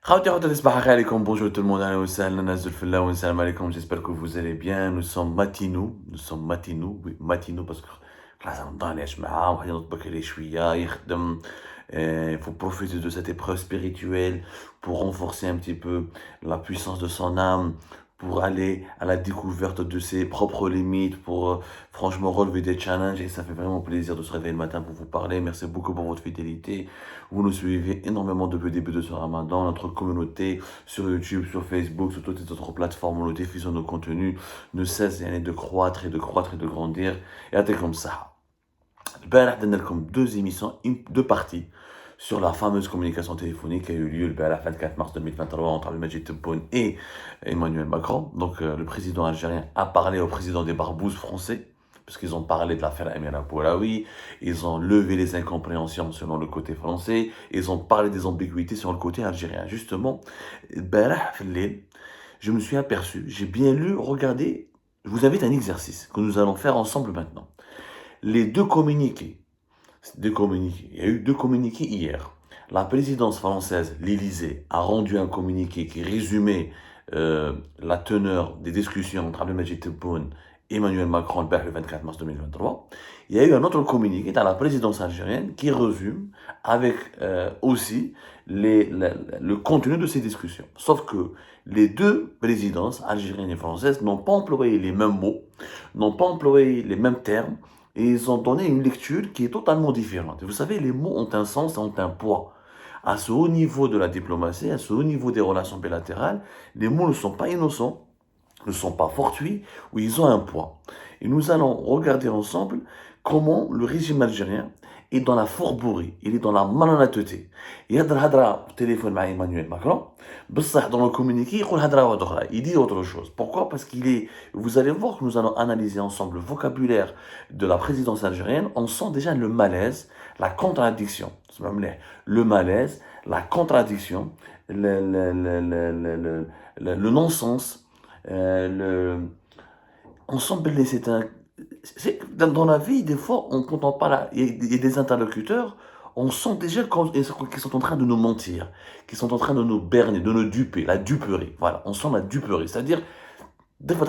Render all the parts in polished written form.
Bonjour tout le monde, salam alaikum, j'espère que vous allez bien. Nous sommes matinaux, oui, matinaux parce que là, ça me donne les chemins, on va dire les chouïa, il faut profiter de cette épreuve spirituelle pour renforcer un petit peu la puissance de son âme, pour aller à la découverte de ses propres limites, pour franchement relever des challenges. Et ça fait vraiment plaisir de se réveiller le matin pour vous parler. Merci beaucoup pour votre fidélité. Vous nous suivez énormément depuis le début de ce ramadan. Notre communauté sur YouTube, sur Facebook, sur toutes les autres plateformes où nous diffusons nos contenus ne cesse de croître et de croître et de grandir. Et à comme ça. البارح درنا لكم deux parties sur la fameuse communication téléphonique qui a eu lieu le 24 mars 2023 entre Abdelmadjid Tebboune et Emmanuel Macron. Donc le président algérien a parlé au président des barbouzes français, parce qu'ils ont parlé de l'affaire Amir Bouelaoui, ils ont levé les incompréhensions selon le côté français, ils ont parlé des ambiguïtés sur le côté algérien. Justement, je me suis aperçu, j'ai bien lu, regardez, je vous invite à un exercice que nous allons faire ensemble maintenant. Les deux communiqués, il y a eu deux communiqués hier. La présidence française, l'Élysée, a rendu un communiqué qui résumait la teneur des discussions entre Abdelmadjid Tebboune et Emmanuel Macron le 24 mars 2023. Il y a eu un autre communiqué dans la présidence algérienne qui résume avec aussi le contenu de ces discussions. Sauf que les deux présidences, algériennes et françaises, n'ont pas employé les mêmes mots, n'ont pas employé les mêmes termes, et ils ont donné une lecture qui est totalement différente. Vous savez, les mots ont un sens, ont un poids. À ce haut niveau de la diplomatie, à ce haut niveau des relations bilatérales, les mots ne sont pas innocents, ne sont pas fortuits, ou ils ont un poids. Et nous allons regarder ensemble comment le régime algérien est dans la fourberie, il est dans la malhonnêteté. Il y a le téléphone avec Emmanuel Macron, dans le communiqué, il dit autre chose. Pourquoi? Parce vous allez voir que nous allons analyser ensemble le vocabulaire de la présidence algérienne. On sent déjà le malaise, la contradiction. Le malaise, la contradiction, le non-sens. On sent que dans la vie, des fois, quand on parle, il y a des interlocuteurs, on sent déjà qu'ils sont en train de nous mentir, qu'ils sont en train de nous berner, de nous duper, la duperie. Voilà, on sent la duperie. C'est-à-dire, des fois,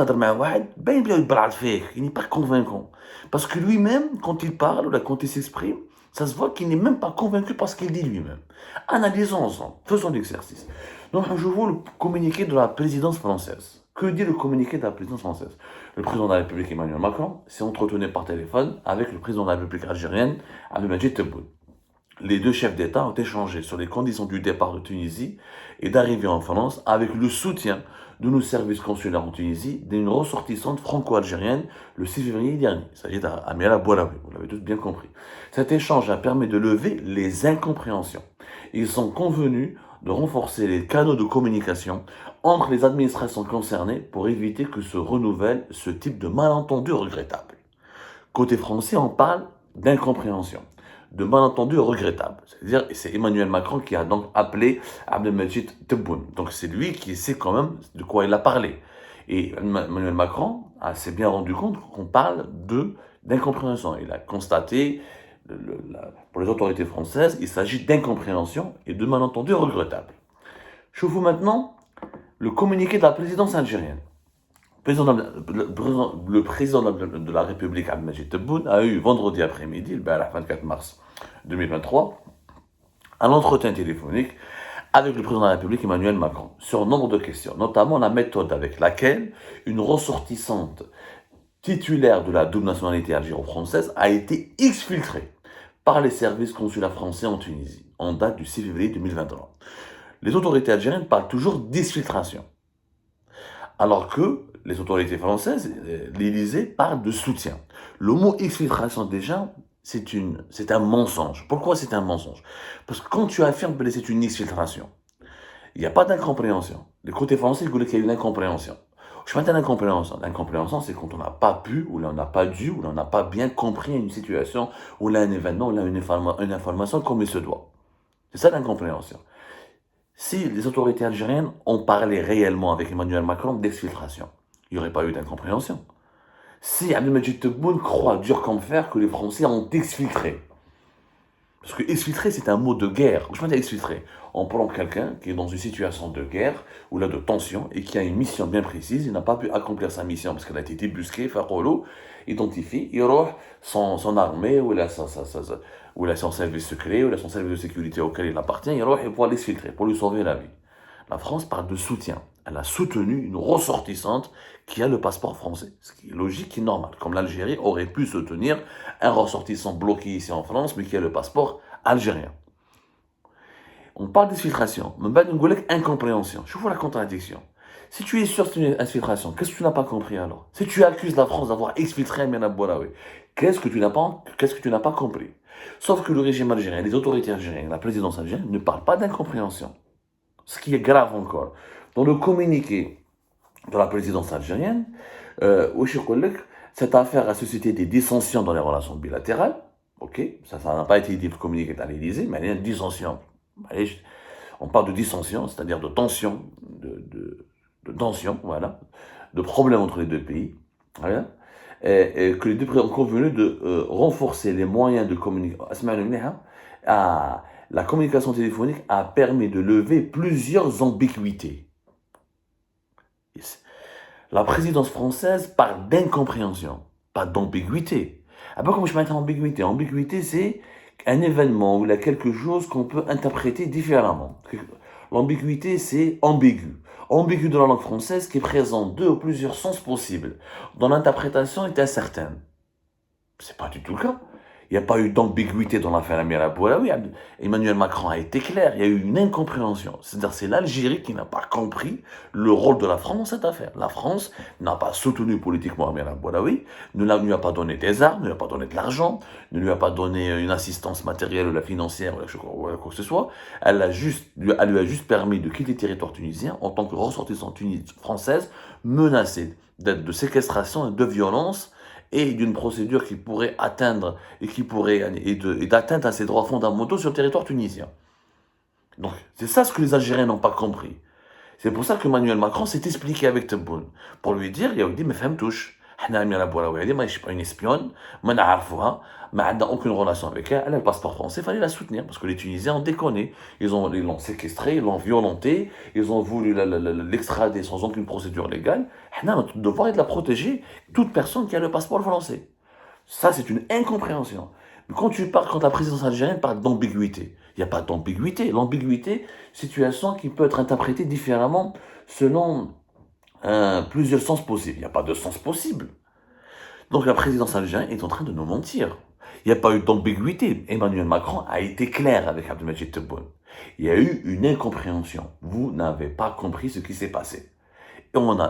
il n'est pas convaincant. Parce que lui-même, quand il parle, ou quand il s'exprime, ça se voit qu'il n'est même pas convaincu par ce qu'il dit lui-même. Analysons ensemble, faisons l'exercice. Donc, je vois le communiqué de la présidence française. Que dit le communiqué de la présidence française? Le président de la République, Emmanuel Macron, s'est entretenu par téléphone avec le président de la République algérienne, Abdelmadjid Tebboune. Les deux chefs d'État ont échangé sur les conditions du départ de Tunisie et d'arrivée en France avec le soutien de nos services consulaires en Tunisie d'une ressortissante franco-algérienne le 6 février dernier. Il s'agit d'Amira Bouelaoui, vous l'avez tous bien compris. Cet échange a permis de lever les incompréhensions. Ils sont convenus de renforcer les canaux de communication entre les administrations concernées pour éviter que se renouvelle ce type de malentendu regrettable. Côté français, on parle d'incompréhension, de malentendu regrettable. C'est-à-dire, c'est Emmanuel Macron qui a donc appelé Abdelmadjid Tebboune. Donc c'est lui qui sait quand même de quoi il a parlé. Et Emmanuel Macron s'est bien rendu compte qu'on parle d'incompréhension. Il a constaté, pour les autorités françaises, il s'agit d'incompréhension et de malentendus regrettables. Je vous maintenant le communiqué de la présidence algérienne. Le président de la République, Abdelmadjid Tebboune, a eu vendredi après-midi, le 24 mars 2023, un entretien téléphonique avec le président de la République, Emmanuel Macron, sur nombre de questions, notamment la méthode avec laquelle une ressortissante titulaire de la double nationalité algéro-française a été exfiltrée par les services consulaires français en Tunisie, en date du 6 février 2023. Les autorités algériennes parlent toujours d'exfiltration, alors que les autorités françaises, l'Élysée, parlent de soutien. Le mot exfiltration, déjà, c'est un mensonge. Pourquoi c'est un mensonge? Parce que quand tu affirmes que c'est une exfiltration, il n'y a pas d'incompréhension. Le côté français, il voulait qu'il y ait une incompréhension. Je parle d'incompréhension. L'incompréhension, c'est quand on n'a pas pu, ou on n'a pas dû, ou on n'a pas bien compris une situation, ou là un événement, ou là une information comme il se doit. C'est ça l'incompréhension. Si les autorités algériennes ont parlé réellement avec Emmanuel Macron d'exfiltration, il n'y aurait pas eu d'incompréhension. Si Abdelmadjid Tebboune croit dur comme fer que les Français ont exfiltré, parce que exfiltrer c'est un mot de guerre, je parle d'exfiltrer, on prend quelqu'un qui est dans une situation de guerre ou là de tension et qui a une mission bien précise, il n'a pas pu accomplir sa mission parce qu'elle a été débusquée, Farolo identifie, il aura son armée ou ou son service secret ou son service de sécurité auquel il appartient, il va l'exfiltrer pour lui sauver la vie. La France parle de soutien. Elle a soutenu une ressortissante qui a le passeport français, ce qui est logique et normal, comme l'Algérie aurait pu soutenir un ressortissant bloqué ici en France, mais qui a le passeport algérien. On parle d'exfiltration, mais pas d'une incompréhension. Je vois la contradiction. Si tu es sûr que c'est une infiltration, qu'est-ce que tu n'as pas compris alors? Si tu accuses la France d'avoir exfiltré Amina Boulaoui, qu'est-ce que tu n'as pas compris? Sauf que le régime algérien, les autorités algériennes, la présidence algérienne ne parlent pas d'incompréhension. Ce qui est grave encore. Dans le communiqué de la présidence algérienne, cette affaire a suscité des dissensions dans les relations bilatérales. Ok, ça n'a pas été communiqué à l'Élysée, mais il y a une dissension. Allez, on parle de dissension, c'est-à-dire de tension, de tension, voilà, de problèmes entre les deux pays. Voilà. Et que les deux pays ont convenu de renforcer les moyens de communication. La communication téléphonique a permis de lever plusieurs ambiguïtés. La présidence française parle d'incompréhension, pas d'ambiguïté. Après, comment je mets ambiguïté? Ambiguïté, c'est un événement où il y a quelque chose qu'on peut interpréter différemment. L'ambiguïté, c'est ambigu. Ambigu dans la langue française qui présente deux ou plusieurs sens possibles, dont l'interprétation est incertaine. C'est pas du tout le cas. Il n'y a pas eu d'ambiguïté dans l'affaire Amina Boulaoui. Emmanuel Macron a été clair, il y a eu une incompréhension. C'est-à-dire c'est l'Algérie qui n'a pas compris le rôle de la France dans cette affaire. La France n'a pas soutenu politiquement Amina Boulaoui, ne lui a pas donné des armes, ne lui a pas donné de l'argent, ne lui a pas donné une assistance matérielle ou financière ou quoi que ce soit. Elle lui a juste permis de quitter le territoire tunisien en tant que ressortissante française menacée de séquestration et de violence et d'une procédure qui pourrait atteindre et d'atteindre à ses droits fondamentaux sur le territoire tunisien. Donc, c'est ça ce que les Algériens n'ont pas compris. C'est pour ça que Emmanuel Macron s'est expliqué avec Tebboune. Pour lui dire, il a dit, mais femme-touche. Moi, je ne suis pas une espionne, mais elle n'a aucune relation avec elle, elle a le passeport français, il fallait la soutenir, parce que les Tunisiens ont déconné. Ils l'ont séquestré, ils l'ont violenté, ils ont voulu l'extrader sans aucune procédure légale. Notre devoir est de la protéger, toute personne qui a le passeport français. Ça, c'est une incompréhension. Mais quand la présidence algérienne parle d'ambiguïté, il n'y a pas d'ambiguïté. L'ambiguïté, situation qui peut être interprétée différemment selon plusieurs sens possibles. Il n'y a pas de sens possible. Donc la présidence algérienne est en train de nous mentir. Il n'y a pas eu d'ambiguïté. Emmanuel Macron a été clair avec Abdelmadjid Tebboune. Il y a eu une incompréhension. Vous n'avez pas compris ce qui s'est passé.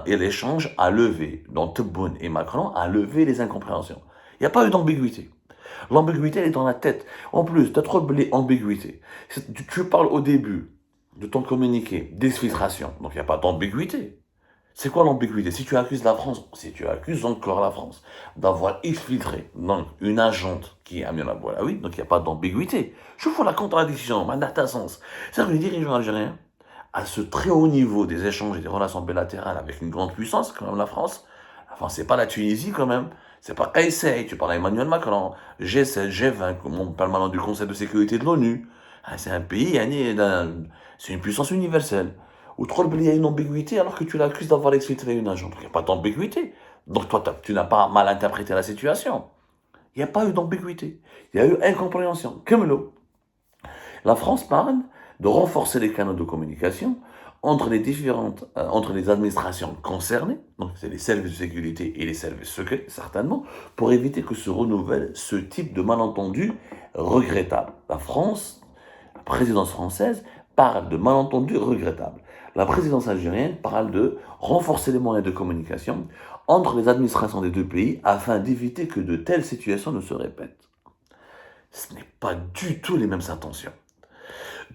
Et l'échange a levé, donc Tebboune et Macron, a levé les incompréhensions. Il n'y a pas eu d'ambiguïté. L'ambiguïté, elle est dans la tête. En plus, tu as trop oublié ambiguïté. Tu parles au début de ton communiqué d'exfiltration. Donc il n'y a pas d'ambiguïté. C'est quoi l'ambiguïté? Si tu accuses la France, si tu accuses encore la France d'avoir exfiltré donc, une agente qui est Amina Boulaoui, donc il n'y a pas d'ambiguïté. Je vois la contradiction, dans sens. C'est-à-dire que les dirigeants algériens, à ce très haut niveau des échanges et des relations bilatérales avec une grande puissance, comme la France c'est pas la Tunisie quand même, c'est pas Kayseri, tu parles à Emmanuel Macron, G7, G20, on parle maintenant du Conseil de sécurité de l'ONU. C'est un pays, c'est une puissance universelle. Ou trop il y a une ambiguïté alors que tu l'accuses d'avoir exfiltré une agent. Il n'y a pas d'ambiguïté. Donc toi, tu n'as pas mal interprété la situation. Il n'y a pas eu d'ambiguïté. Il y a eu incompréhension. Comme l'eau. La France parle de renforcer les canaux de communication entre les administrations concernées, donc c'est les services de sécurité et les services secrets, certainement, pour éviter que se renouvelle ce type de malentendu regrettable. La présidence française, parle de malentendus regrettables. La présidence algérienne parle de renforcer les moyens de communication entre les administrations des deux pays afin d'éviter que de telles situations ne se répètent. Ce n'est pas du tout les mêmes intentions.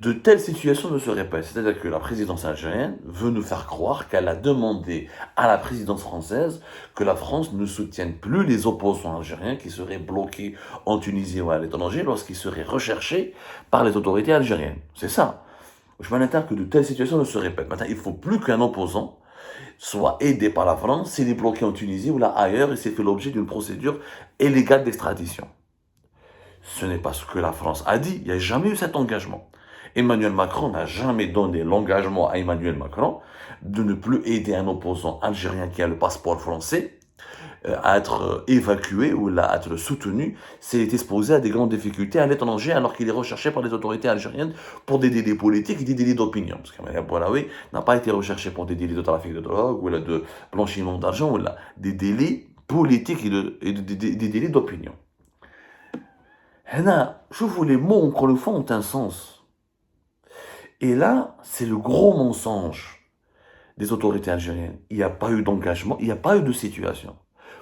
De telles situations ne se répètent. C'est-à-dire que la présidence algérienne veut nous faire croire qu'elle a demandé à la présidence française que la France ne soutienne plus les opposants algériens qui seraient bloqués en Tunisie ou à l'étranger lorsqu'ils seraient recherchés par les autorités algériennes. C'est ça. Je m'attends que de telles situations ne se répètent. Maintenant, il ne faut plus qu'un opposant soit aidé par la France s'il est bloqué en Tunisie ou là ailleurs et s'est fait l'objet d'une procédure illégale d'extradition. Ce n'est pas ce que la France a dit. Il n'y a jamais eu cet engagement. Emmanuel Macron n'a jamais donné l'engagement à Emmanuel Macron de ne plus aider un opposant algérien qui a le passeport français à être évacué ou à être soutenu s'il est exposé à des grandes difficultés à l'étranger alors qu'il est recherché par les autorités algériennes pour des délits politiques et des délits d'opinion. Parce qu'Emmanuel Boulaoui n'a pas été recherché pour des délits de trafic de drogue ou de blanchiment d'argent ou des délits politiques des délits d'opinion. Je vous les mots, encore une fois, ont un sens. Et là, c'est le gros mensonge des autorités algériennes. Il n'y a pas eu d'engagement, il n'y a pas eu de situation.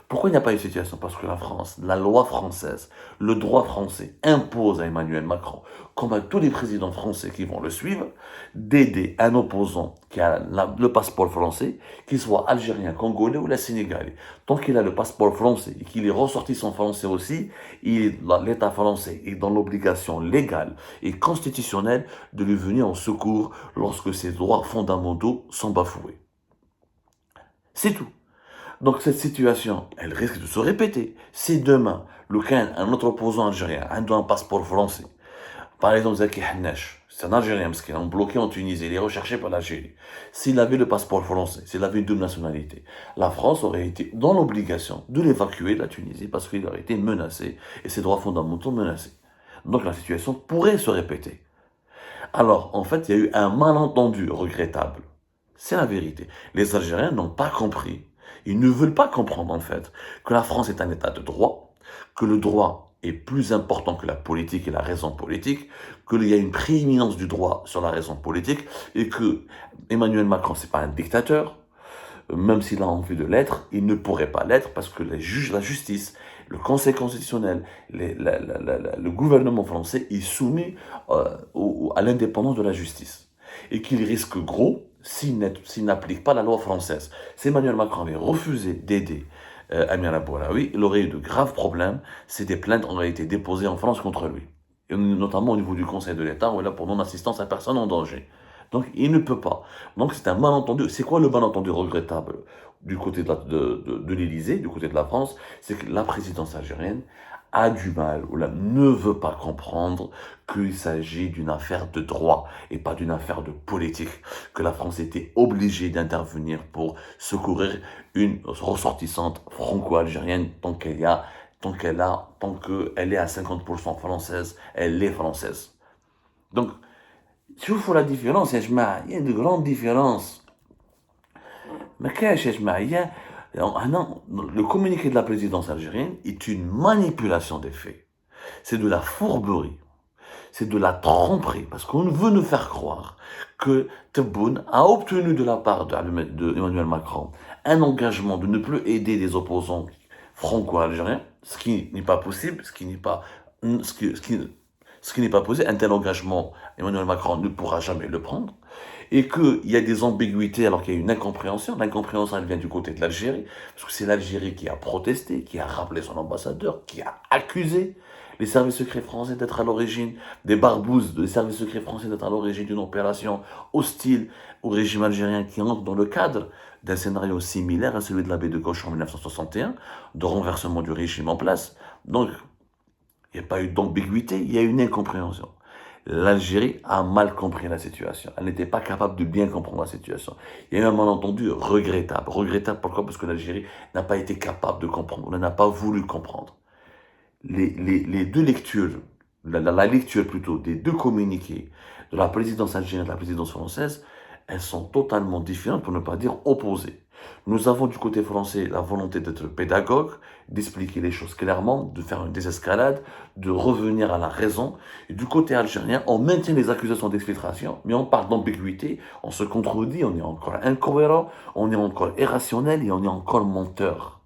Pourquoi il n'y a pas eu de situation? Parce que la France, la loi française, le droit français impose à Emmanuel Macron, comme à tous les présidents français qui vont le suivre, d'aider un opposant qui a le passeport français, qu'il soit algérien, congolais ou la sénégalais. Tant qu'il a le passeport français et qu'il est ressortissant français aussi, l'État français est dans l'obligation légale et constitutionnelle de lui venir en secours lorsque ses droits fondamentaux sont bafoués. C'est tout. Donc cette situation, elle risque de se répéter. Si demain, un autre opposant algérien a un passeport français, par exemple Zaki Hannesh, c'est un Algérien parce qu'il est bloqué en Tunisie, il est recherché par l'Algérie. S'il avait le passeport français, s'il avait une double nationalité, la France aurait été dans l'obligation de l'évacuer de la Tunisie parce qu'il aurait été menacé et ses droits fondamentaux menacés. Donc la situation pourrait se répéter. Alors, en fait, il y a eu un malentendu regrettable. C'est la vérité. Les Algériens n'ont pas compris. Ils ne veulent pas comprendre, en fait, que la France est un État de droit, que le droit est plus important que la politique et la raison politique, qu'il y a une prééminence du droit sur la raison politique, et que Emmanuel Macron, c'est pas un dictateur, même s'il a envie de l'être, il ne pourrait pas l'être parce que les juges, la justice, le Conseil constitutionnel, le gouvernement français est soumis à l'indépendance de la justice. Et qu'il risque gros s'il n'applique pas la loi française. Si Emmanuel Macron avait refusé d'aider Amir Boulaoui, il aurait eu de graves problèmes si des plaintes auraient été déposées en France contre lui. Et notamment au niveau du Conseil de l'État, où il a pour non-assistance à personne en danger. Donc il ne peut pas. Donc c'est un malentendu. C'est quoi le malentendu regrettable du côté de l'Élysée, du côté de la France? C'est que la présidence algérienne a du mal ou ne veut pas comprendre qu'il s'agit d'une affaire de droit et pas d'une affaire de politique, que la France était obligée d'intervenir pour secourir une ressortissante franco-algérienne tant qu'elle est à 50% française, elle est française. Donc, si vous faites la différence, il y a de grandes différences. Mais qu'est-ce que le communiqué de la présidence algérienne est une manipulation des faits. C'est de la fourberie. C'est de la tromperie. Parce qu'on veut nous faire croire que Tebboune a obtenu de la part d'Emmanuel Macron un engagement de ne plus aider des opposants franco-algériens, ce qui n'est pas possible, ce qui n'est pas possible. Un tel engagement, Emmanuel Macron ne pourra jamais le prendre. Et qu'il y a des ambiguïtés alors qu'il y a une incompréhension. L'incompréhension, elle vient du côté de l'Algérie, parce que c'est l'Algérie qui a protesté, qui a rappelé son ambassadeur, qui a accusé les services secrets français d'être à l'origine, des barbouzes des services secrets français d'être à l'origine d'une opération hostile au régime algérien qui entre dans le cadre d'un scénario similaire à celui de la baie de Gauche en 1961, de renversement du régime en place. Donc, il n'y a pas eu d'ambiguïté, il y a eu une incompréhension. L'Algérie a mal compris la situation. Elle n'était pas capable de bien comprendre la situation. Il y a eu un malentendu regrettable. Regrettable pourquoi? Parce que l'Algérie n'a pas été capable de comprendre. Elle n'a pas voulu comprendre. Les deux lectures, la lecture plutôt des deux communiqués de la présidence algérienne et de la présidence française, elles sont totalement différentes, pour ne pas dire opposées. Nous avons du côté français la volonté d'être pédagogue, d'expliquer les choses clairement, de faire une désescalade, de revenir à la raison. Et du côté algérien, on maintient les accusations d'exfiltration, mais on parle d'ambiguïté, on se contredit, on est encore incohérent, on est encore irrationnel et on est encore menteur.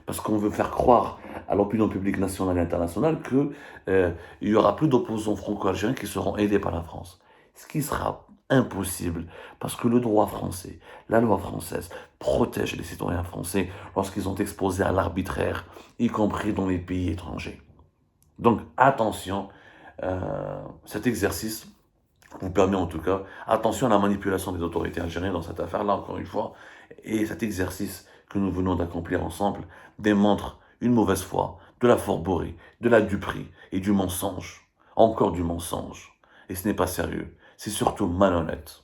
Parce qu'on veut faire croire à l'opinion publique nationale et internationale qu'il y aura plus d'opposants franco-algériens qui seront aidés par la France. Ce qui sera impossible, parce que le droit français, la loi française, protège les citoyens français lorsqu'ils sont exposés à l'arbitraire, y compris dans les pays étrangers. Donc attention, cet exercice vous permet en tout cas, attention à la manipulation des autorités algériennes dans cette affaire-là, encore une fois, et cet exercice que nous venons d'accomplir ensemble démontre une mauvaise foi, de la fourberie, de la duperie et du mensonge, encore du mensonge. Et ce n'est pas sérieux. c'est surtout malhonnête.